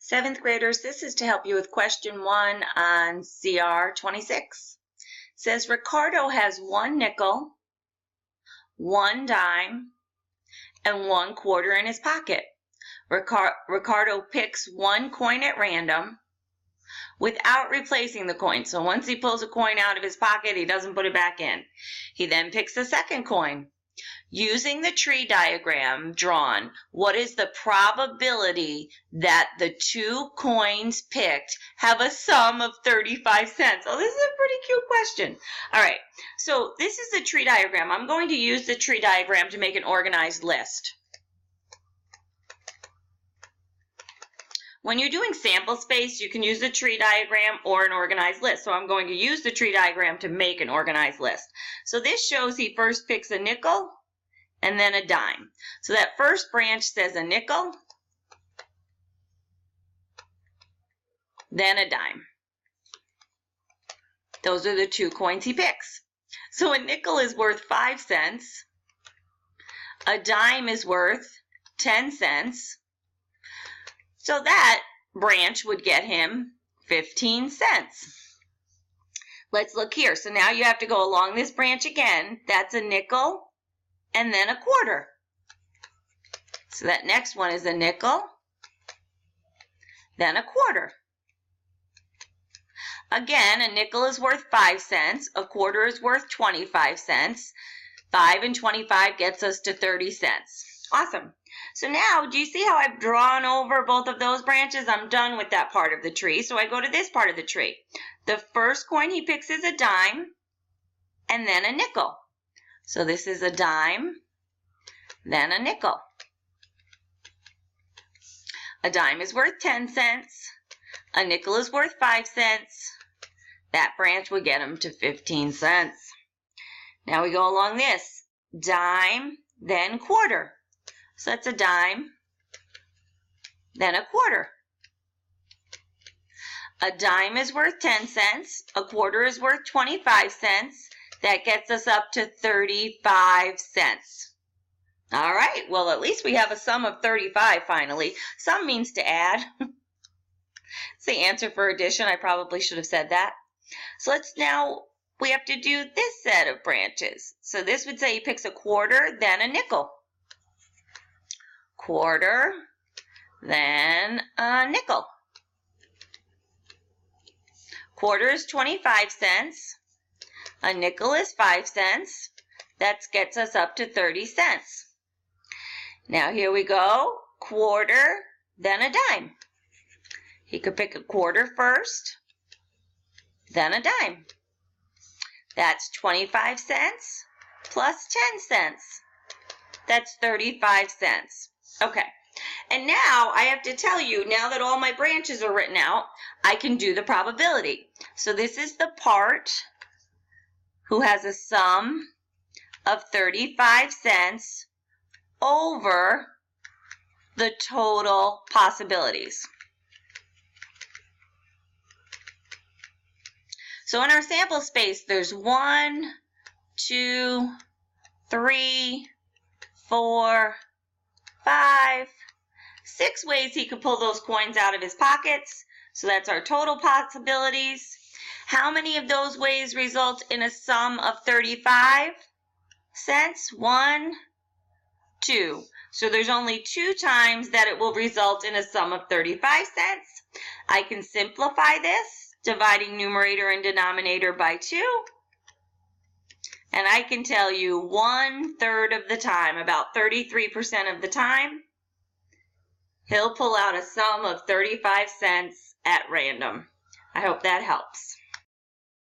Seventh graders, this is to help you with question 1 on CR 26. It says Ricardo has 1 nickel, 1 dime, and 1 quarter in his pocket. Ricardo picks 1 coin at random without replacing the coin. So once he pulls a coin out of his pocket, he doesn't put it back in. He then picks the second coin. Using the tree diagram drawn, what is the probability that the 2 coins picked have a sum of 35 cents? Oh, this is a pretty cute question. All right, so this is the tree diagram. I'm going to use the tree diagram to make an organized list. When you're doing sample space, you can use the tree diagram or an organized list. So I'm going to use the tree diagram to make an organized list. So this shows he first picks a nickel and then a dime. So that first branch says a nickel, then a dime. Those are the 2 coins he picks. So a nickel is worth 5 cents. A dime is worth 10 cents. So that branch would get him 15 cents. Let's look here. So now you have to go along this branch again. That's a nickel and then a quarter. So that next one is a nickel, then a quarter. Again, a nickel is worth 5 cents. A quarter is worth 25 cents. 5 and 25 gets us to 30 cents. Awesome. So now, do you see how I've drawn over both of those branches? I'm done with that part of the tree, so I go to this part of the tree. The first coin he picks is a dime, and then a nickel. So this is a dime, then a nickel. A dime is worth 10 cents. A nickel is worth 5 cents. That branch would get him to 15 cents. Now we go along this. Dime, then quarter. So that's a dime, then a quarter. A dime is worth 10 cents. A quarter is worth 25 cents. That gets us up to 35 cents. All right, well, at least we have a sum of 35 finally. Sum means to add. It's the answer for addition. I probably should have said that. So we have to do this set of branches. So this would say he picks a quarter, then a nickel. Quarter, then a nickel. Quarter is 25 cents. A nickel is 5 cents. That gets us up to 30 cents. Now here we go. Quarter, then a dime. He could pick a quarter first, then a dime. That's 25 cents plus 10 cents. That's 35 cents. Okay, and now I have to tell you, now that all my branches are written out, I can do the probability. So this is the part who has a sum of 35 cents over the total possibilities. So in our sample space, there's 1, 2, 3, 4, 5, 6 ways he could pull those coins out of his pockets. So that's our total possibilities. How many of those ways result in a sum of 35 cents? 1, 2. So there's only 2 times that it will result in a sum of 35 cents. I can simplify this, dividing numerator and denominator by 2. And I can tell you 1/3 of the time, about 33% of the time, he'll pull out a sum of 35 cents at random. I hope that helps.